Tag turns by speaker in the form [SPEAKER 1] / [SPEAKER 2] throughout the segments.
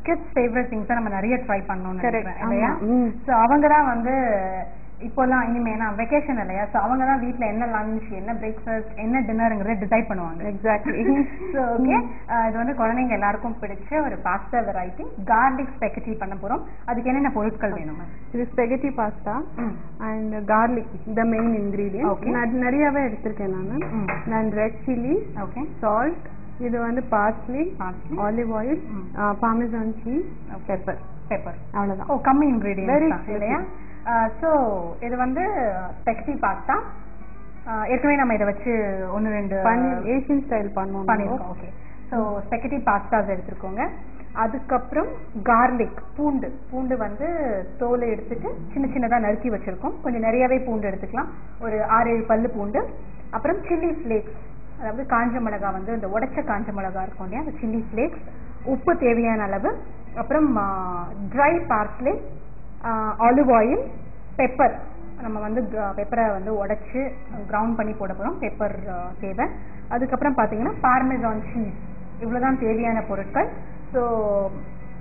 [SPEAKER 1] Kids favourite things நம்ம நிறைய try பண்ணணும்னு நினைக்கிறேன் இல்லையா? ஸோ அவங்க தான் வந்து இப்போலாம் இனிமேனா வெக்கேஷன் இல்லையா, ஸோ அவங்க தான் வீட்டில் என்ன லஞ்ச் என்ன பிரேக்ஃபாஸ்ட் என்ன டின்னருங்கிறத டிசைட் பண்ணுவாங்க. எக்ஸாக்ட்லி. ஸோ ஓகே, இது வந்து குழந்தைங்க எல்லாருக்கும் பிடிச்ச ஒரு பாஸ்தா வெரைட்டி கார்லிக் ஸ்பெகட்டி பண்ண போகிறோம். அதுக்கு என்னென்ன பொருட்கள் வேணும்? இது spaghetti pasta and garlic the main ingredient. Okay, நான் நிறையாவே எடுத்திருக்கேன். நான் ரெட் சில்லி, ஓகே, சால்ட், இது வந்து parsley, olive oil, parmesan cheese, pepper, அவ்வளோதான். ஓ, கம்மி இன்க்ரீடியன்ட் இல்லையா? ஸோ இது வந்து ஸ்பெகட்டி பாஸ்தா. ஏற்கனவே நம்ம இதை வச்சு ஒன்று ரெண்டு ஏஷியன் ஸ்டைல் பண்ணியிருக்கோம். ஓகே, ஸோ ஸ்பெகட்டி பாஸ்தாஸ் எடுத்துருக்கோங்க. அதுக்கப்புறம் கார்லிக் பூண்டு வந்து தோலை எடுத்துட்டு சின்ன சின்னதாக நறுக்கி வச்சுருக்கோம். கொஞ்சம் நிறையாவே பூண்டு எடுத்துக்கலாம், ஒரு 6-7 பல்லு பூண்டு. அப்புறம் சில்லி ஃப்ளேக்ஸ், அதாவது காஞ்ச மிளகா வந்து இந்த உடைச்ச காஞ்ச மிளகா இருக்கும் இல்லையா, அந்த சில்லி ஃப்ளேக்ஸ், உப்பு தேவையான அளவு, அப்புறம் try parsley, olive oil, pepper. நம்ம வந்து பெப்பரை வந்து உடைச்சு கிரவுண்ட் பண்ணி போட போகிறோம், பெப்பர் தேவை. அதுக்கப்புறம் பார்த்தீங்கன்னா பார்மெசான் சீஸ். இவ்வளோதான் தேவையான பொருட்கள். ஸோ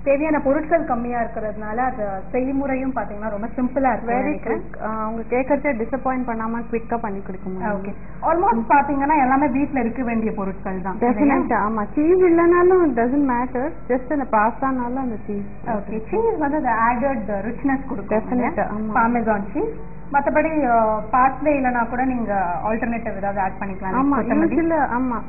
[SPEAKER 1] தேவையான பொருட்கள் கம்மியாக இருக்கிறதுனால அது செய்முறையும் பார்த்தீங்கன்னா ரொம்ப சிம்பிளாக இருக்கு. Very quick. அவங்க கேட்கறத டிசப்பாயிண்ட் பண்ணாமல் குவிக்காக பண்ணி கொடுக்க முடியும். ஓகே, ஆல்மோஸ்ட் பார்த்தீங்கன்னா எல்லாமே வீட்டில் இருக்க வேண்டிய பொருட்கள் தான். டெஃபினட்டாக. ஆமாம், சீஸ் இல்லைனாலும் இட் டசன்ட் மேட்டர், ஜஸ்ட் அந்த பாஸ்தானாலும் அந்த சீஸ். ஓகே, சீஸ் வந்து அந்த ஆடட் ரிச்னஸ் கொடுக்கும். டெஃபினட்டாக பார்மெசான் சீஸ். மற்றபடி பார்ஸ்லே இல்லைனா கூட நீங்கள் ஆல்டர்னேட்டிவ் ஏதாவது ஆட் பண்ணிக்கலாம். ஆமாம், இல்லை. ஆமாம்,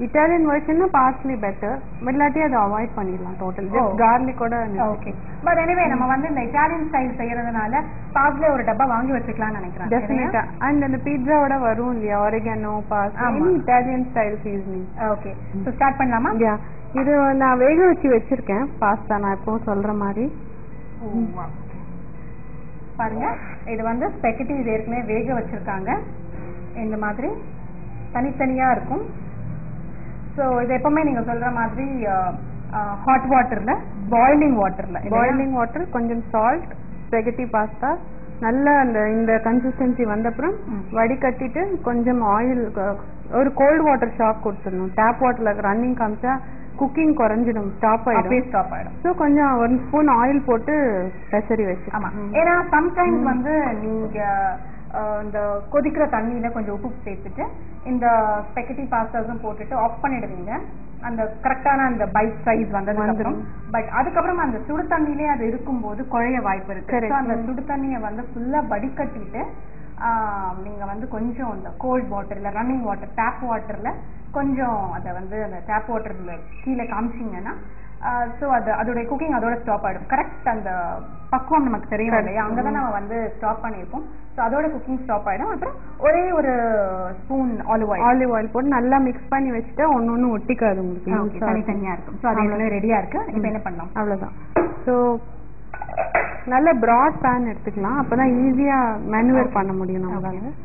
[SPEAKER 1] இட்டாலியன் வெர்ஷன்னா பார்ஸ்லி பெட்டர், பட் இல்லாட்டி அதை அவாய்ட் பண்ணிடலாம் டோட்டல். ஜஸ்ட் கார்லிக்கோட. ஓகே, பட் எனிவே நம்ம வந்து இந்த இட்டாலியன் ஸ்டைல் செய்யறதுனால பார்ஸ்லே ஒரு டப்பா வாங்கி வச்சுக்கலாம்னு நினைக்கிறேன். டெஃபினட்டா. அண்ட் அந்த பீட்சாவோட வரும் இல்லையா, oregano, parsley, Italian style seasoning. Okay, so start பண்ணலாமா? யா, இது நான் வேக வச்சு வச்சிருக்கேன் பாஸ்தா, நான் எப்பவும் சொல்ற மாதிரி. பாருங்க, இது வந்து ஸ்பெகட்டி ஏற்கனவே வேக வச்சிருக்காங்க. இந்த மாதிரி தனித்தனியா இருக்கும். ஸோ இது எப்பவுமே நீங்க சொல்ற மாதிரி ஹாட் வாட்டர்ல, பாயிலிங் வாட்டர், கொஞ்சம் சால்ட், ஸ்பெகட்டி பாஸ்தா நல்லா இந்த கன்சிஸ்டன்சி வந்தப்புறம் வடிகட்டிட்டு கொஞ்சம் ஆயில், ஒரு கோல்ட் வாட்டர் ஷாக் கொடுத்துடணும். டேப் வாட்டர்ல ரன்னிங் காமிச்சா குக்கிங் குறைஞ்சிடும், ஸ்டாப் ஆயிடும். ஸோ கொஞ்சம் 1 ஸ்பூன் ஆயில் போட்டு பெசரி வச்சு. ஆமா, ஏன்னா சம்டைம்ஸ் வந்து நீங்க இந்த கொதிக்கிற தண்ணியில கொஞ்சம் உப்பு சேர்த்துட்டு இந்த ஸ்பெகட்டி பாஸ்தாஸும் போட்டுட்டு ஆஃப் பண்ணிடுவீங்க. அந்த கரெக்டான அந்த பைட் சைஸ் வந்துடும். பட் அதுக்கப்புறம் அந்த சுடு தண்ணியிலே அது இருக்கும்போது குழைய வாய்ப்பு இருக்கு. அந்த சுடு தண்ணியை வந்து ஃபுல்லா வடிகட்டிட்டு நீங்க வந்து கொஞ்சம் இந்த கோல்ட் வாட்டர்ல, ரன்னிங் வாட்டர், டேப் வாட்டர்ல கொஞ்சம் அதை வந்து அந்த டேப் வாட்டர்ல கீழே காமிச்சிங்கன்னா ஸோ அதோடைய குக்கிங் அதோட ஸ்டாப் ஆகிடும். கரெக்ட் அந்த பக்குவம் நமக்கு தெரியும் இல்லையா, அங்கே தான் நம்ம வந்து ஸ்டாப் பண்ணியிருப்போம். ஸோ அதோட குக்கிங் ஸ்டாப் ஆகிடும். அப்புறம் ஒரே ஒரு ஸ்பூன் ஆலிவ் ஆயில் போட்டு நல்லா மிக்ஸ் பண்ணி வச்சுட்டு ஒன்று ஒட்டிக்காது உங்களுக்கு, தனித்தனியாக இருக்கும். ஸோ அது எவ்வளோ ரெடியாக இருக்குது. இப்போ என்ன பண்ணலாம், அவ்வளோதான். ஸோ நல்ல ப்ராட் பேன் எடுத்துக்கலாம், அப்போ தான் ஈஸியாக மேனுவேர் பண்ண முடியும் நம்மளால.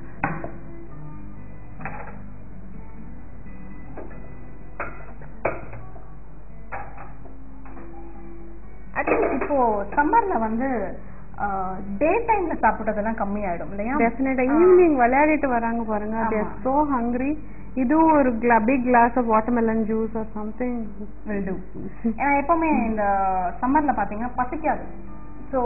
[SPEAKER 1] அட்லீஸ்ட் இப்போ சம்மர்ல வந்து டே டைம்ல சாப்பிட்றதெல்லாம் கம்மி ஆயிடும் இல்லையா? டெஃபினட்டா. ஈவினிங் விளையாடிட்டு வராங்க பாருங்க, they are so hungry. இதுவும் ஒரு big glass of watermelon juice or something will do. ஏன்னா எப்பவுமே இந்த சம்மர்ல பாத்தீங்கன்னா பசிக்காது. ஸோ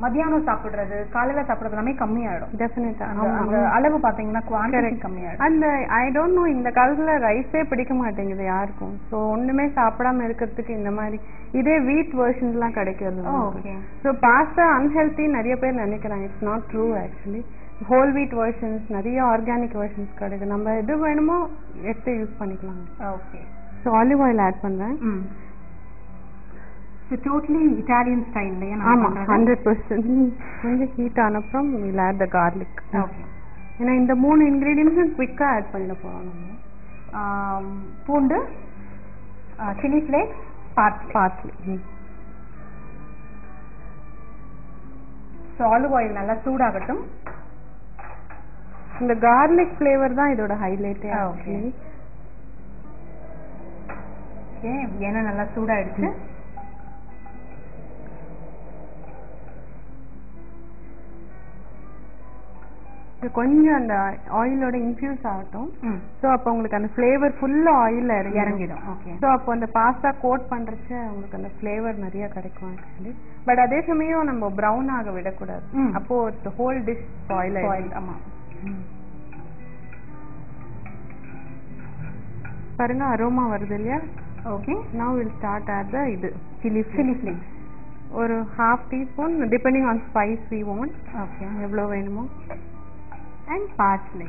[SPEAKER 1] மத்தியானம் சாப்பிட்றது, காலையில் சாப்பிட்றது எல்லாமே கம்மியாயிடும். டெஃபினட்டாக அந்த அளவு பார்த்தீங்கன்னா குவான்டிட்டி கம்மியாயிடும். அந்த ஐ டோன்ட் நோ, இந்த காலத்தில் ரைஸே பிடிக்க மாட்டேங்குது யாருக்கும். ஸோ ஒன்றுமே சாப்பிடாம இருக்கிறதுக்கு இந்த மாதிரி இதே வீட் வெர்ஷன்ஸ்லாம் கிடைக்கிறது. ஓகே, ஸோ பாஸ்தா அன்ஹெல்த்தி நிறைய பேர் நினைக்கிறாங்க. It's not true actually. Whole wheat versions, நிறைய ஆர்கானிக் வெர்ஷன்ஸ் கிடைக்குது. நம்ம எது வேணுமோ எடுத்து யூஸ் பண்ணிக்கலாம். Okay, so olive oil add பண்ணுறேன். So totally Italian style இல்லையா? ஆமா, 100%. கொஞ்சம் ஹீட் ஆனப்புறம் we'll add the garlic. ஓகே, ஏன்னா இந்த 3 இன்கிரீடியன்ட்ஸும் குவிக்காக ஆட் பண்ண போகிறோம் நம்ம. பூண்டு, chilli flakes, parsley. So olive oil நல்லா சூடாகட்டும். இந்த கார்லிக் ஃப்ளேவர் தான் இதோட ஹைலைட்டே. ஓகே ஓகே, எண்ணெய் நல்லா சூடாயிடுச்சு.
[SPEAKER 2] கொஞ்சம் அந்த ஆயிலோட இன்ஃபியூஸ் ஆகட்டும். ஸோ அப்போ உங்களுக்கு அந்த ஃப்ளேவர் ஃபுல்லா ஆயில்ல இறங்கிடும். ஓகே. ஸோ அப்போ அந்த பாஸ்தா கோட் பண்றச்ச உங்களுக்கு அந்த ஃப்ளேவர் நிறைய கிடைக்கும் ஆக்சுவலி. பட் அதே சமயம் நம்ம ப்ரௌன் ஆக விடக்கூடாது. அப்போ ஹோல் டிஷ் ஸ்பாயில் ஆயில். ஆமா. பாருங்க அரோமா வருது இல்லையா? Okay. Now will start at the இது சில்லி ஃப்ளேக்ஸ். ஒரு half teaspoon depending on spice we want. Okay. எவ்வளோ வேணுமோ. And parsley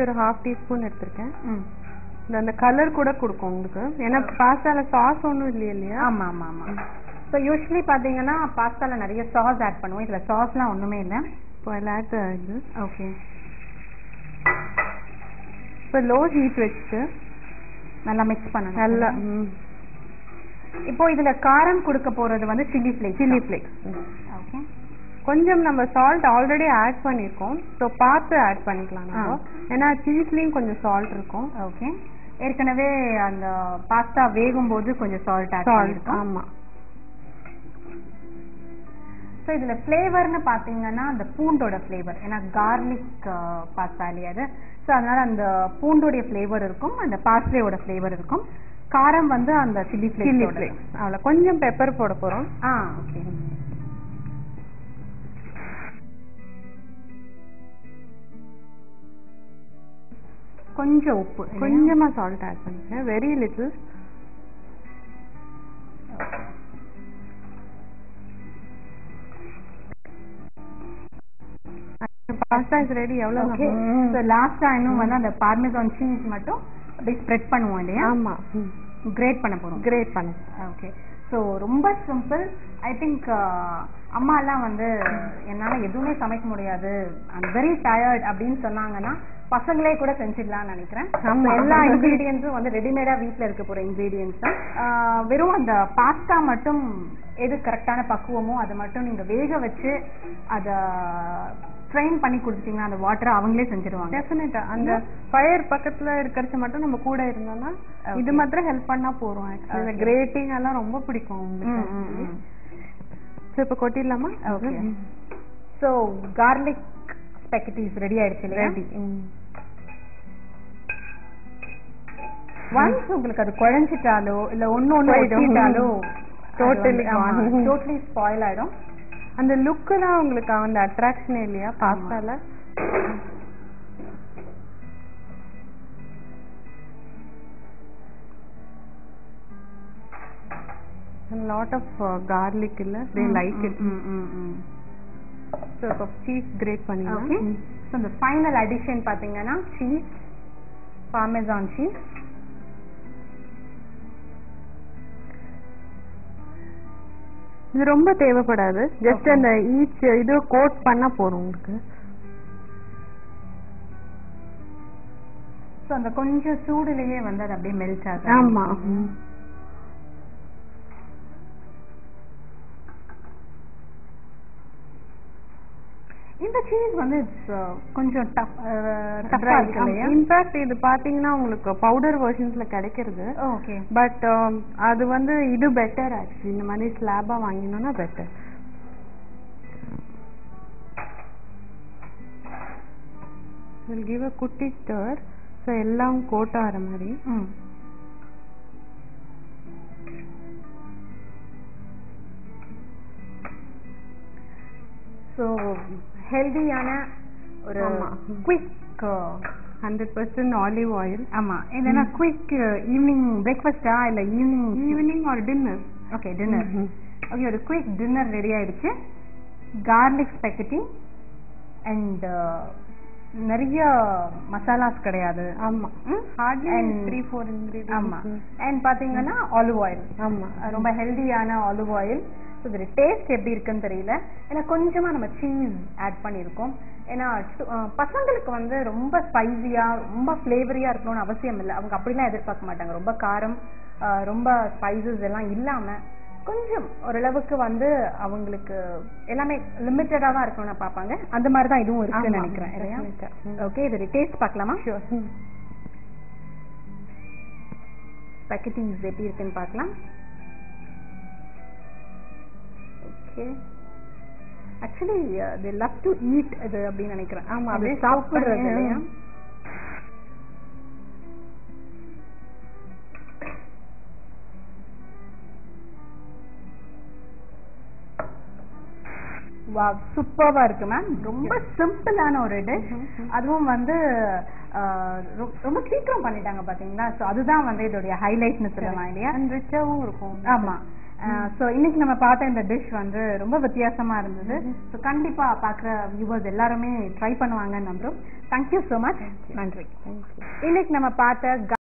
[SPEAKER 2] ஒரு half teaspoon எடுத்துருக்கேன். அந்த கலர் கூட கொடுக்கும் உங்களுக்கு. ஏன்னா பாஸ்தால சாஸ் ஒன்றும் இல்லையா?
[SPEAKER 1] ஆமா ஆமா ஆமா. ஸோ யூஸ்வலி பார்த்தீங்கன்னா பாஸ்தால நிறைய சாஸ் ஆட் பண்ணுவோம். இதில் சாஸ்லாம் ஒன்றுமே இல்லை.
[SPEAKER 2] இப்போ ஆட் இது.
[SPEAKER 1] ஓகே.
[SPEAKER 2] இப்போ லோ ஹீட் வச்சுட்டு
[SPEAKER 1] நல்லா மிக்ஸ் பண்ணணும்.
[SPEAKER 2] நல்லா.
[SPEAKER 1] இப்போ இதுல காரம் கொடுக்க போறது வந்து சில்லி ஃப்ளேக்ஸ். ஓகே.
[SPEAKER 2] கொஞ்சம் நம்ம சால்ட் ஆல்ரெடி ஆட் பண்ணியிருக்கோம். ஸோ பார்த்து ஆட் பண்ணிக்கலாம் நம்ம. ஏன்னா சீஸ்லேயும் கொஞ்சம் சால்ட் இருக்கும்.
[SPEAKER 1] ஓகே. ஏற்கனவே அந்த பாஸ்தா வேகும் போது கொஞ்சம் சால்ட் ஆட் பண்ணியிருக்கோம்.
[SPEAKER 2] ஆமாம்.
[SPEAKER 1] ஸோ இதில் ஃப்ளேவர்னு பார்த்தீங்கன்னா அந்த பூண்டோட ஃப்ளேவர். ஏன்னா கார்லிக் பாஸ்தா இல்லையா அது. ஸோ அதனால அந்த பூண்டோடைய ஃப்ளேவர் இருக்கும், அந்த பாஸ்லேயோட ஃப்ளேவர் இருக்கும். காரம் வந்து அந்த சில்லி ஃப்ளேக்ஸ்.
[SPEAKER 2] அவ்வளோ. கொஞ்சம் பெப்பர் போட போகிறோம்.
[SPEAKER 1] ஓகே. கொஞ்சம் உப்பு,
[SPEAKER 2] கொஞ்சமா சால்ட் ஆட் பண்ணுங்க. Very little. Pasta is ready. எவ்வளோ?
[SPEAKER 1] ஓகே. ஸோ லாஸ்டா இன்னும் வந்து அந்த பார்மேசான் சீஸ் மட்டும் அப்படியே ஸ்ப்ரெட் பண்ணுவோம் இல்லையா?
[SPEAKER 2] ஆமா.
[SPEAKER 1] கிரேட் பண்ண போறோம்.
[SPEAKER 2] கிரேட் பண்ண.
[SPEAKER 1] ஓகே. ஸோ ரொம்ப சிம்பிள். ஐ திங்க் அம்மா எல்லாம் வந்து என்னால எதுவுமே சமைக்க முடியாது, ஐம் வெரி டயர்ட் அப்படின்னு சொன்னாங்கன்னா பசங்களே கூட செஞ்சிடலாம்னு நினைக்கிறேன். எல்லா இன்கிரீடியன்ஸும் வந்து ரெடிமேடா வீட்டில் இருக்க போற இன்கிரீடியன்ஸ் தான். வெறும் அந்த பாஸ்தா மட்டும் எது கரெக்டான பக்குவமோ அதை மட்டும் நீங்க வேக வச்சு அதை ட்ரெயின் பண்ணி கொடுத்தீங்கன்னா அந்த வாட்டரை அவங்களே செஞ்சிருவாங்க.
[SPEAKER 2] டெஃபினட்டா. அந்த ஃபயர் பக்கத்துல இருக்கிறது மட்டும் நம்ம கூட இருந்தோம்னா இது மாத்திரம் ஹெல்ப் பண்ணா போறோம். ஆக்சுவலி கிரேட்டிங் எல்லாம் ரொம்ப பிடிக்கும் உங்களுக்கு. ஸோ இப்போ கொட்டிடலாமா?
[SPEAKER 1] ஓகே. ஸோ கார்லிக் ஸ்பெகட்டிஸ் ரெடி ஆயிடுச்சு இல்லையா?
[SPEAKER 2] ரெடி.
[SPEAKER 1] ஒன்ஸ் உங்களுக்கு அது குழஞ்சிட்டாலோ இல்ல ஒன்னு ஒட்டிட்டாலோ டோட்டலி ஸ்பாயில் ஆயிடும்.
[SPEAKER 2] அந்த லுக்கு தான் உங்களுக்கு அந்த அட்ராக்ஷன் இல்லையா பாஸ்தால? லாட் ஆஃப் கார்லிக் இல்ல, they like it. ஸோ இப்போ சீஸ் கிரேட் பண்ணிடலாம்.
[SPEAKER 1] ஓகே. ஸோ இந்த ஃபைனல் அடிஷன் பார்த்தீங்கன்னா சீஸ், பார்மெசான் சீஸ்.
[SPEAKER 2] இது ரொம்ப தேவைப்படாது. ஜஸ்ட் அந்த ஈச் இது கோட் பண்ணா போறோம் உங்களுக்கு.
[SPEAKER 1] ஸோ அந்த கொஞ்சம் சூடுலயே வந்து அது அப்படியே மெல்ட் ஆகுது.
[SPEAKER 2] ஆமா.
[SPEAKER 1] இந்த சீஸ் வந்து கொஞ்சம் டஃப்பா இருக்கு இல்லையா?
[SPEAKER 2] இன்ஃபேக்ட் இது பாத்தீங்கன்னா உங்களுக்கு பவுடர் வெர்ஷன்ஸ்ல கிடைக்கிறது.
[SPEAKER 1] ஓகே.
[SPEAKER 2] பட் அது வந்து இது பெட்டர் ஆக்சுவலி. இந்த மாதிரி ஸ்லாபா வாங்கினோம்னா பெட்டர். வில் கிவ் அ குட்டி ஸ்டர். ஸோ எல்லாம் கோட் ஆகிற மாதிரி.
[SPEAKER 1] ஸோ ஹெல்தியான ஒரு குயிக்
[SPEAKER 2] 100% ஆலிவ் ஆயில்.
[SPEAKER 1] ஆமா. இல்லைன்னா குயிக் ஈவினிங் பிரேக்ஃபாஸ்டா இல்ல
[SPEAKER 2] ஈவினிங் ஒரு டின்னர்.
[SPEAKER 1] Okay, dinner. ஓகே, ஒரு குயிக் டின்னர் ரெடி ஆயிடுச்சு. கார்லிக் ஸ்பெகட்டி அண்ட் நிறைய மசாலாஸ் கிடையாது.
[SPEAKER 2] ஆமா. Hardly 3-4 ingredients.
[SPEAKER 1] ஆமா. அண்ட் பாத்தீங்கன்னா ஆலிவ் ஆயில்.
[SPEAKER 2] ஆமா.
[SPEAKER 1] ரொம்ப ஹெல்தியான ஆலிவ் ஆயில். ஸோ இதோட டேஸ்ட் எப்படி இருக்குன்னு தெரியல. ஏன்னா கொஞ்சமா நம்ம சீஸ் ஆட் பண்ணியிருக்கோம். ஏன்னா பசங்களுக்கு வந்து ரொம்ப ஸ்பைசியா ரொம்ப ஃப்ளேவரியா இருக்கணும்னு அவசியம் இல்லை. அவங்க அப்படிலாம் எதிர்பார்க்க மாட்டாங்க. ரொம்ப காரம் ரொம்ப ஸ்பைசஸ் எல்லாம் இல்லாம கொஞ்சம் ஓரளவுக்கு வந்து அவங்களுக்கு எல்லாமே லிமிட்டடா தான் இருக்கணும்னு பார்ப்பாங்க. அந்த மாதிரி தான் இதுவும் இருக்குன்னு நினைக்கிறேன் இல்லையா? ஓகே, இதோட டேஸ்ட் பார்க்கலாமா? ஸ்பெகட்டிஸ் எப்படி இருக்குன்னு பார்க்கலாம். Okay. Actually they love to eat இது அப்படின்னு நினைக்கிறேன். ஆமா, அப்படியே சாப்பிடுறது இல்லையா? வாவ், சூப்பர்வா இருக்கு மேம். ரொம்ப சிம்பிளான ஒரு டிஷ். அதுவும் வந்து ரொம்ப சீக்கிரம் பண்ணிட்டாங்க பாத்தீங்களா? சோ அதுதான் வந்து இதோட ஹைலைட்னு சொல்லலாம் இல்லையா?
[SPEAKER 2] ரிச்சாவும் இருக்கும்.
[SPEAKER 1] ஆமா. சோ இன்னைக்கு நம்ம பார்த்த இந்த டிஷ் வந்து ரொம்ப வித்தியாசமா இருந்தது. சோ கண்டிப்பா பாக்குற வியூவர்ஸ் எல்லாருமே ட்ரை பண்ணுவாங்கன்னு நம்புறோம். Thank you so much. நன்றி. இன்னைக்கு நம்ம பார்த்த